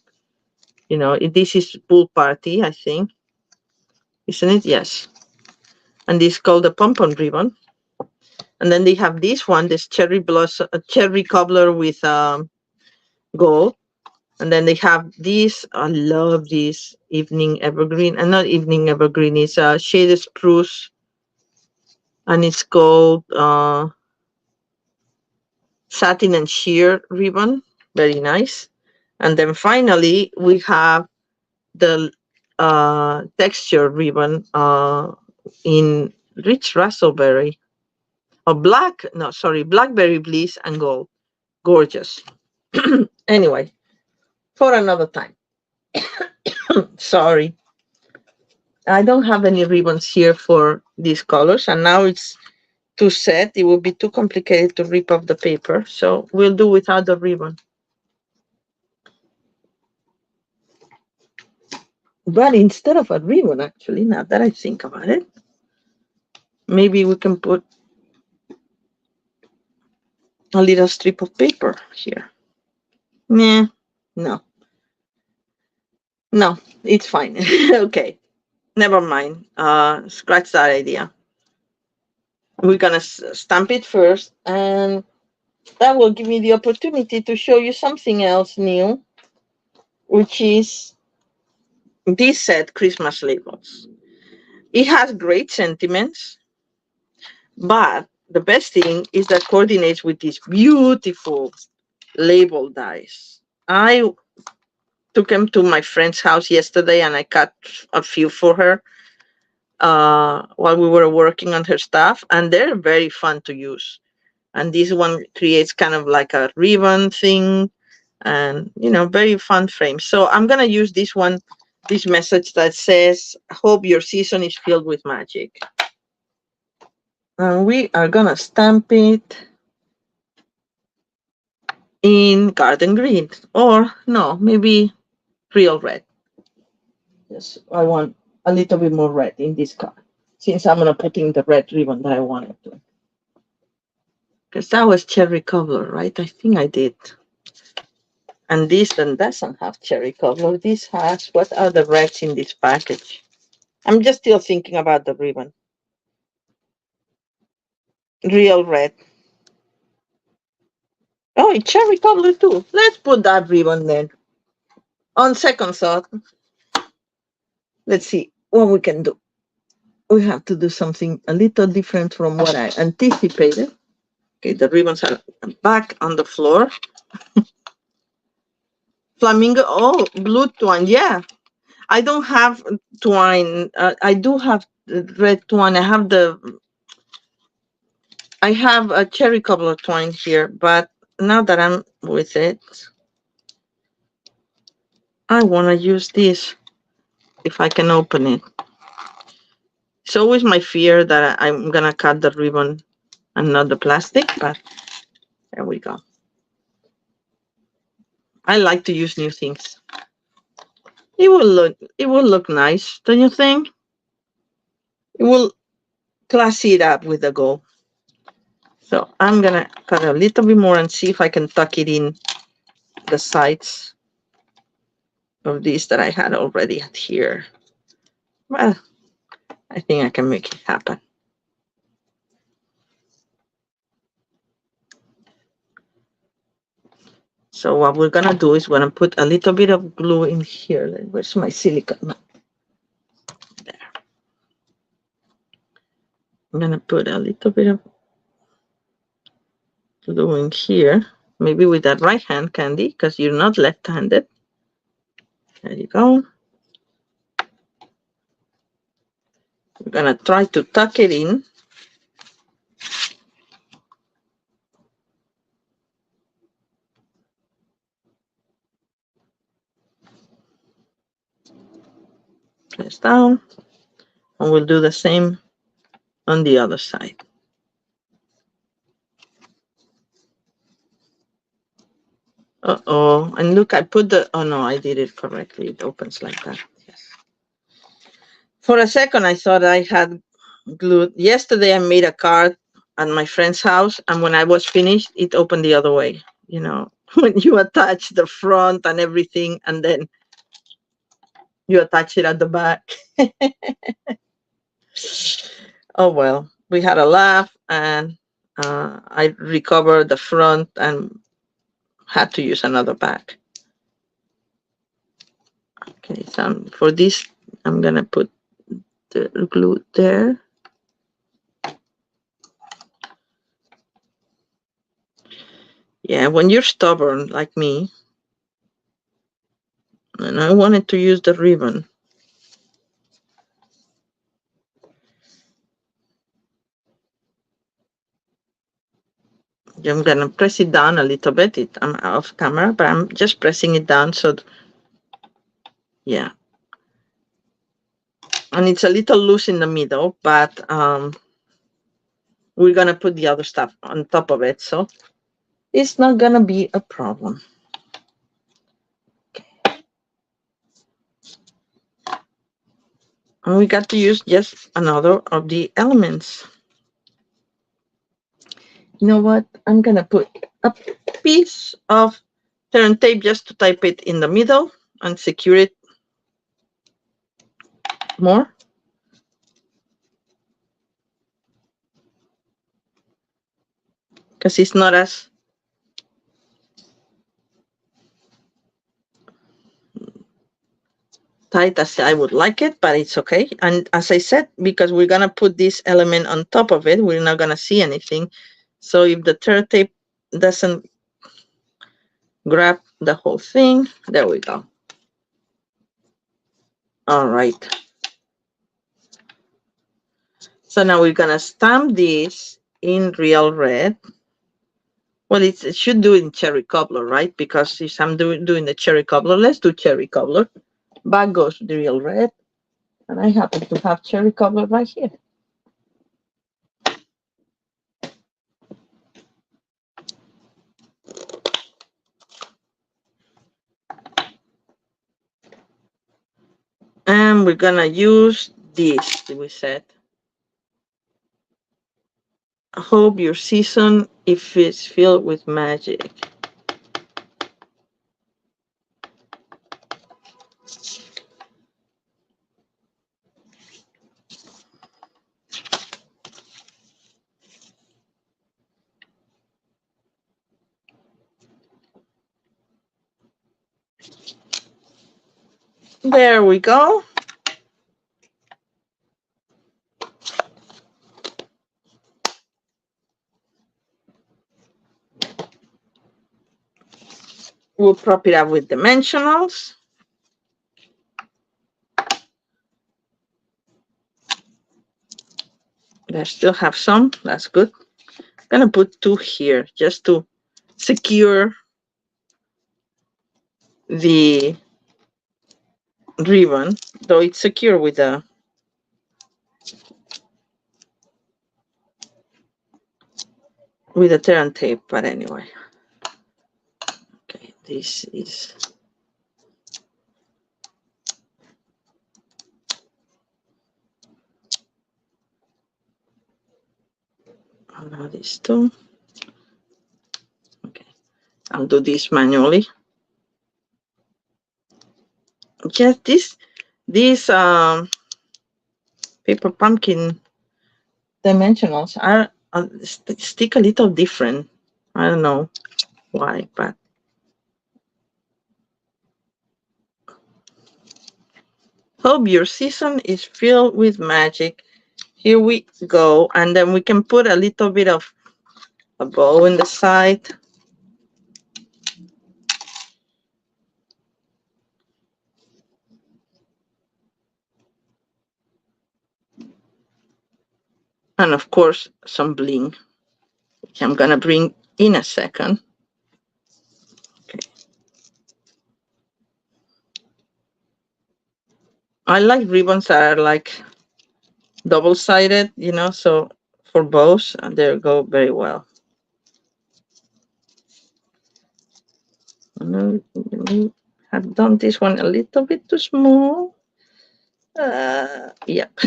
Speaker 1: this is pool party, I think. Isn't it? Yes. And this is called the pom-pom ribbon. And then they have this one, this cherry blossom, cherry cobbler with gold. And then they have this. I love this evening evergreen. And not evening evergreen, it's a shaded spruce. And it's called satin and sheer ribbon. Very nice. And then finally, we have the texture ribbon in rich raspberry. Blackberry bliss and gold. Gorgeous. Anyway, for another time. Sorry. I don't have any ribbons here for these colors, and now it's too set. It would be too complicated to rip off the paper, so we'll do without the ribbon. But instead of a ribbon, actually, now that I think about it, maybe we can put a little strip of paper here. Nah, no. No, it's fine. Okay, never mind. Scratch that idea. We're gonna stamp it first, and that will give me the opportunity to show you something else new, which is this set, Christmas labels. It has great sentiments, but the best thing is that coordinates with these beautiful label dies. I took them to my friend's house yesterday, and I cut a few for her while we were working on her stuff, and they're very fun to use. And this one creates kind of like a ribbon thing, and very fun frame. So I'm gonna use this one, this message that says, "Hope your season is filled with magic." And we are gonna stamp it in garden green, or no, maybe real red. Yes, I want a little bit more red in this card, since I'm gonna put in the red ribbon that I wanted to. Because that was cherry cobbler, right? I think I did. And this one doesn't have cherry cobbler. This has, what are the reds in this package? I'm just still thinking about the ribbon. Real red. Oh, it's cherry cobbler too. Let's put that ribbon then. On second thought, let's see what we can do. We have to do something a little different from what I anticipated. Okay, the ribbons are back on the floor. Flamingo, oh, blue twine, yeah. I don't have twine. I do have red twine. I have a cherry cobbler twine here, but now that I'm with it, I want to use this if I can open it. It's always my fear that I'm going to cut the ribbon and not the plastic, but there we go. I like to use new things. It will look nice, don't you think? It will classy it up with the gold. So I'm going to cut a little bit more and see if I can tuck it in the sides of these that I had already at here. Well, I think I can make it happen. So what we're gonna do is we're gonna put a little bit of glue in here. Where's my silicone? There. I'm gonna put a little bit of glue in here, maybe with that right hand, Candy, because you're not left-handed. There you go. We're gonna try to tuck it in. Press down, and we'll do the same on the other side. Uh-oh, and look, I put the, oh no, I did it correctly. It opens like that, yes. For a second, I thought I had glued. Yesterday, I made a card at my friend's house, and when I was finished, it opened the other way. You know, when you attach the front and everything, and then you attach it at the back. Oh, well, we had a laugh, and I recovered the front and had to use another back. Okay, so for this, I'm going to put the glue there. Yeah, when you're stubborn like me, and I wanted to use the ribbon. I'm gonna press it down a little bit. I'm off camera, but I'm just pressing it down. So, yeah. And it's a little loose in the middle, but we're gonna put the other stuff on top of it. So it's not gonna be a problem. Okay. And we got to use just another of the elements. You know what? I'm gonna put a piece of turn tape just to type it in the middle and secure it more. Because it's not as tight as I would like it, but it's okay. And as I said, because we're gonna put this element on top of it, we're not gonna see anything. So if the tear tape doesn't grab the whole thing, there we go. All right. So now we're gonna stamp this in real red. Well, it should do in cherry cobbler, right? Because if I'm doing the cherry cobbler, let's do cherry cobbler. Back goes the real red. And I happen to have cherry cobbler right here. And we're gonna use this, we said. I hope your season if it's filled with magic. There we go. We'll prop it up with dimensionals. I still have some, that's good. I'm gonna put 2 here just to secure the ribbon, though it's secure with the turn tape, but anyway. Okay, this is now these 2. Okay, I'll do this manually. Just these paper pumpkin dimensionals are stick a little different. I don't know why, but Hope your season is filled with magic. Here we go. And then we can put a little bit of a bow in the side. And of course, some bling, which I'm gonna bring in a second. Okay. I like ribbons that are like double-sided, you know, so for bows, they go very well. I have done this one a little bit too small. Yep.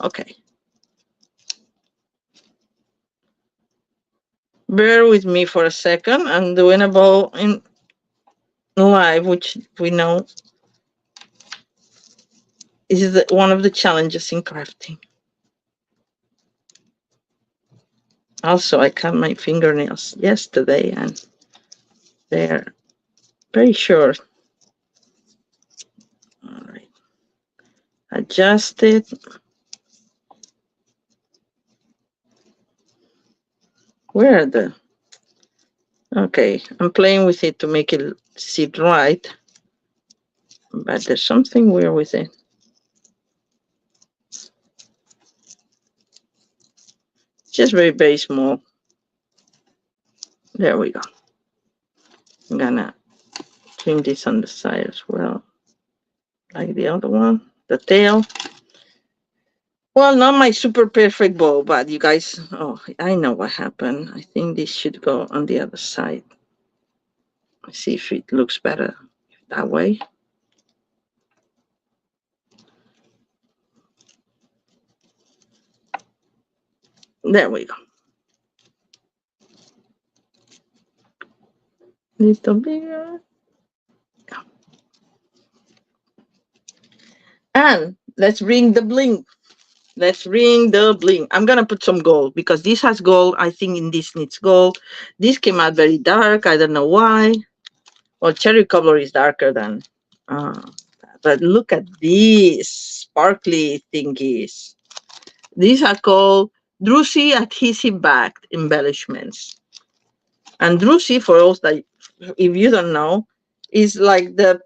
Speaker 1: Okay. Bear with me for a second. I'm doing a bow in live, which we know is one of the challenges in crafting. Also, I cut my fingernails yesterday and they're very short. All right. Adjust it. Where are the... Okay, I'm playing with it to make it sit right. But there's something weird with it. Just very, very small. There we go. I'm gonna trim this on the side as well, like the other one, the tail. Well, not my super perfect bow, but you guys, oh, I know what happened. I think this should go on the other side. Let's see if it looks better that way. There we go. Little bigger. Yeah. And let's bring the bling. Let's ring the bling. I'm gonna put some gold because this has gold. I think in this needs gold. This came out very dark. I don't know why. Well, cherry cobbler is darker than. But look at these sparkly thingies. These are called Druzy adhesive backed embellishments. And Druzy, for those that, if you don't know, is like the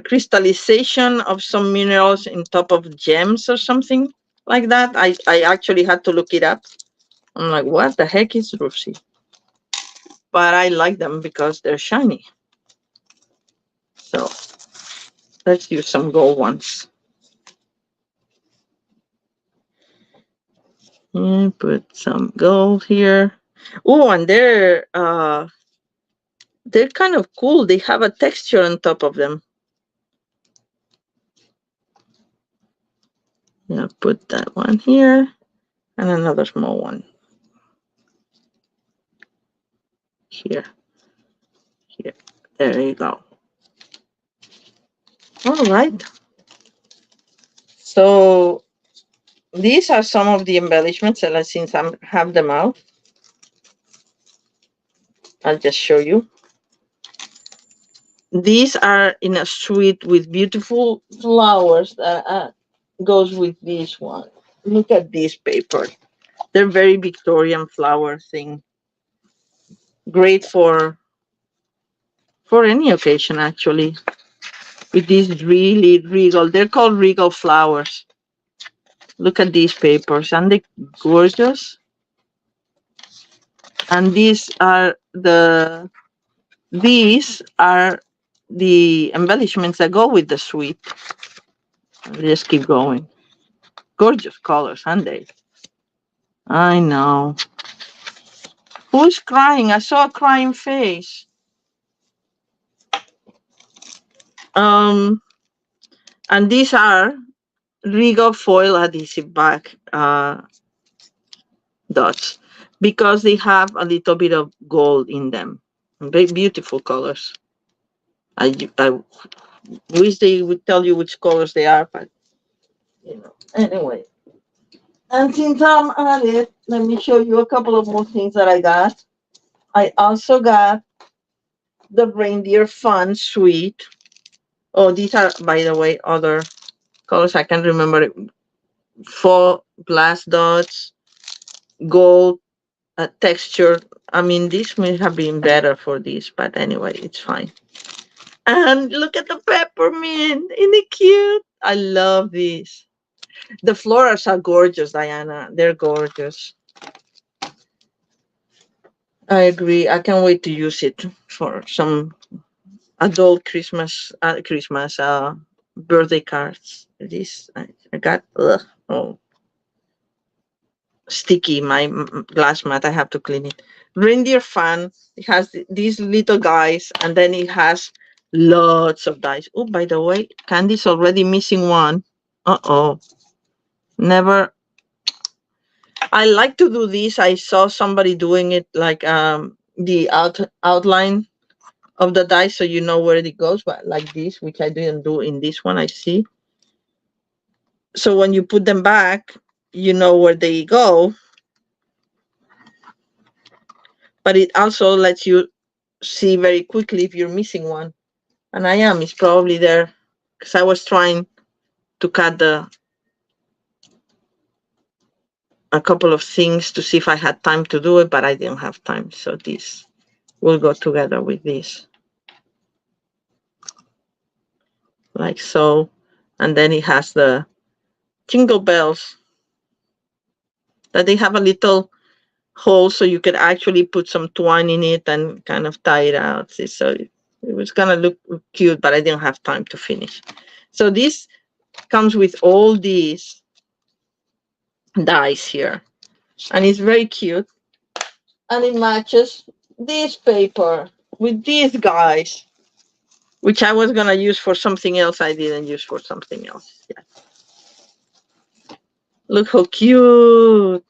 Speaker 1: crystallization of some minerals in top of gems or something like that. I actually had to look it up. I'm like, what the heck is Druzy? But I like them because they're shiny. So let's use some gold ones. And put some gold here. Oh, and they're kind of cool. They have a texture on top of them. Yeah, put that one here and another small one here. Here. There you go. All right. So these are some of the embellishments, and since I have them out, I'll just show you. These are in a suite with beautiful flowers that goes with this one. Look at this paper. They're very Victorian flower thing. Great for any occasion, actually. With these really regal, they're called regal flowers. Look at these papers. Aren't they gorgeous? And these are the embellishments that go with the suite. Just keep going. Gorgeous colors, aren't they? I know. Who's crying? I saw a crying face. And these are regal foil adhesive back dots because they have a little bit of gold in them. Very beautiful colors. I wish they would tell you which colors they are, but you know. Anyway, and since I'm at it, let me show you a couple of more things that I got. I also got the Reindeer Fun Suite. Oh, these are, by the way, other colors. I can't remember it. 4 glass dots, gold, texture. I mean, this may have been better for this, but anyway, it's fine. And look at the peppermint. Isn't it cute? I love these. The florals are gorgeous, Diana. They're gorgeous. I agree. I can't wait to use it for some adult Christmas birthday cards. This I got oh sticky my glass mat. I have to clean it. Reindeer fan. It has these little guys, and then it has lots of dice. Oh, by the way, Candy's already missing one. Uh-oh. Never. I like to do this. I saw somebody doing it like the outline of the dice so you know where it goes, but like this, which I didn't do in this one, I see. So when you put them back, you know where they go. But it also lets you see very quickly if you're missing one. And I am, it's probably there because I was trying to cut a couple of things to see if I had time to do it, but I didn't have time. So this will go together with this. Like so. And then it has the jingle bells that they have a little hole so you could actually put some twine in it and kind of tie it out. So it was gonna look cute, but I didn't have time to finish. So this comes with all these dies here, and it's very cute, and it matches this paper with these guys, which I was gonna use for something else. I didn't use for something else. Yeah. Look how cute.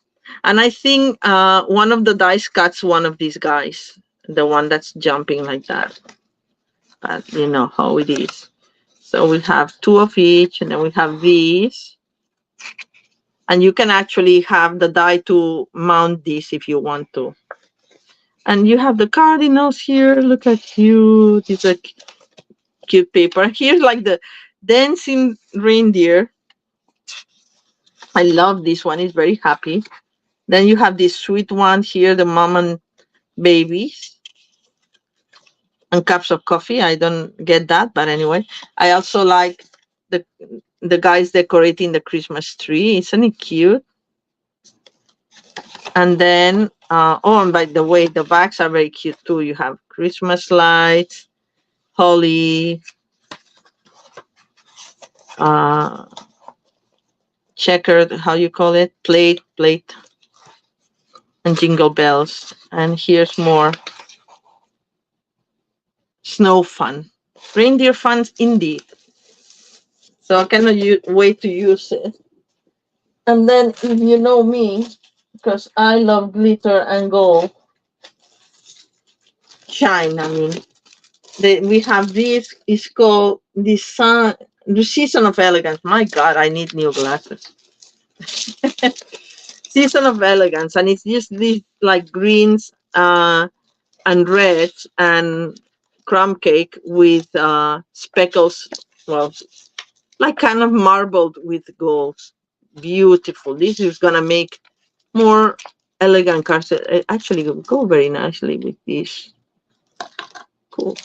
Speaker 1: And I think one of the dice cuts one of these guys, the one that's jumping like that. But you know how it is. So we have 2 of each, and then we have these. And you can actually have the die to mount this if you want to. And you have the cardinals here. Look how cute. It's a cute paper. Here's like the dancing reindeer. I love this one. It's very happy. Then you have this sweet one here, the mom and babies. And cups of coffee. I don't get that, but anyway. I also like the guys decorating the Christmas tree. Isn't it cute? And then, oh, and by the way, the bags are very cute too. You have Christmas lights, holly, checkered, how you call it, plate, and jingle bells. And here's more snow fun, reindeer fun indeed. So I cannot wait to use it. And then, if you know me, because I love glitter and gold, shine. I mean, we have this. It's called the season of elegance. My God, I need new glasses. Season of elegance, and it's just these like greens and reds and crumb cake with speckles. Well, like kind of marbled with gold. Beautiful. This is gonna make more elegant cards. Actually go very nicely with this. Cool.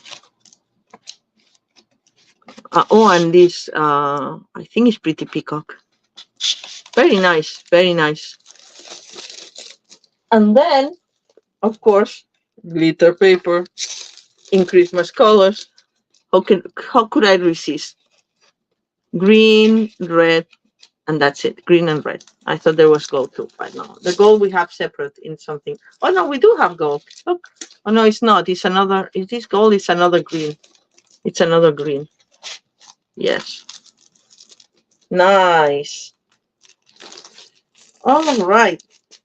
Speaker 1: Oh, and this I think it's Pretty Peacock. Very nice, very nice. And then, of course, glitter paper in Christmas colors. How could I resist? Green, red, and that's it. Green and red. I thought there was gold too, but no. The gold we have separate in something. Oh no, we do have gold. Look. Oh no, it's not. It's another. Is this gold? It's another green. It's another green. Yes. Nice. All right.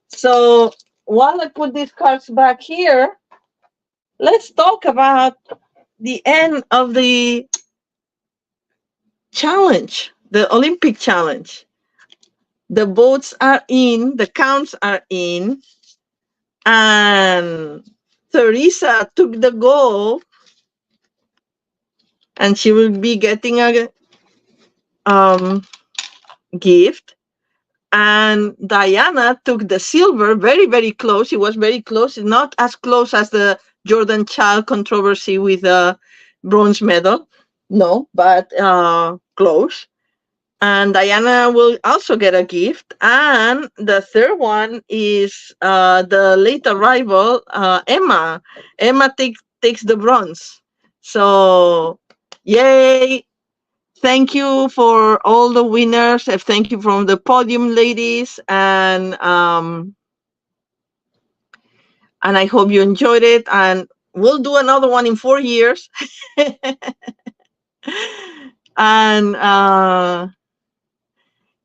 Speaker 1: So while I put these cards back here, let's talk about the end of the challenge, the Olympic challenge. The votes are in, the counts are in, and Teresa took the gold, and she will be getting a gift, and Diana took the silver, very, very close. It was very close, not as close as the Jordan Child controversy with the bronze medal. No, but close. And Diana will also get a gift. And the third one is the late arrival, Emma. Emma takes the bronze. So, yay. Thank you for all the winners. Thank you from the podium ladies. And I hope you enjoyed it. And we'll do another one in 4 years. And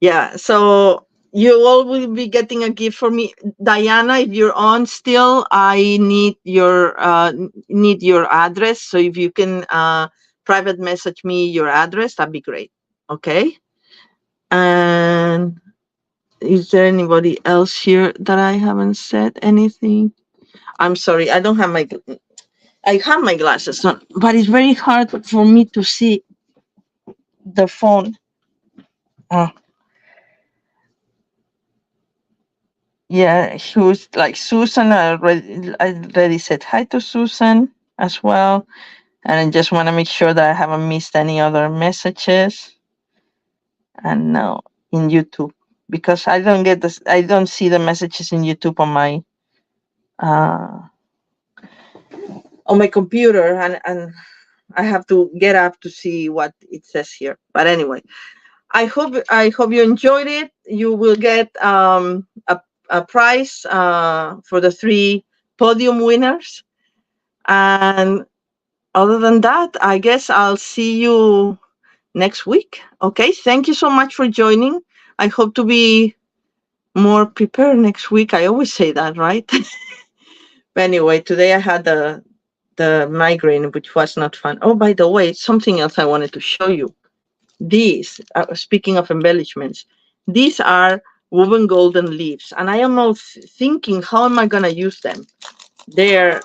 Speaker 1: yeah, so you all will be getting a gift for me. Diana, if you're on still, I need your address. So if you can private message me your address, that'd be great. Okay. And is there anybody else here that I haven't said anything? I'm sorry, I don't have I have my glasses on, but it's very hard for me to see the phone. Yeah, who's like Susan. I already said hi to Susan as well. And I just want to make sure that I haven't missed any other messages. And no, in YouTube, because I don't get this, I don't see the messages in YouTube on my computer, and I have to get up to see what it says here. But anyway, I hope you enjoyed it. You will get a prize for the 3 podium winners. And other than that, I guess I'll see you next week. Okay, thank you so much for joining. I hope to be more prepared next week. I always say that, right? But anyway, today I had the migraine, which was not fun. Oh, by the way, something else I wanted to show you. These, speaking of embellishments, these are woven golden leaves, and I am now thinking, how am I going to use them? They're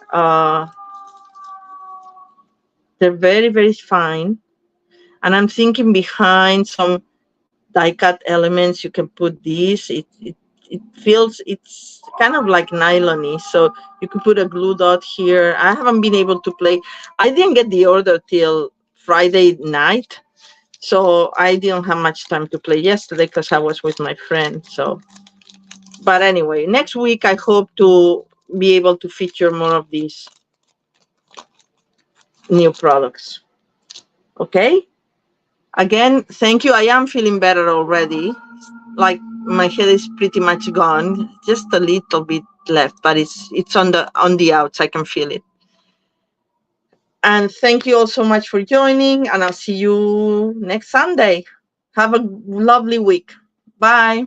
Speaker 1: very, very fine, and I'm thinking behind some die cut elements you can put these. It feels, it's kind of like nylon-y, so you could put a glue dot here. I haven't been able to play. I didn't get the order till Friday night, so I didn't have much time to play yesterday because I was with my friend. So, but anyway, next week I hope to be able to feature more of these new products. Okay, again, thank you. I am feeling better already. Like, my head is pretty much gone, just a little bit left, but it's on the outs. I can feel it. And thank you all so much for joining, and I'll see you next Sunday. Have a lovely week. Bye.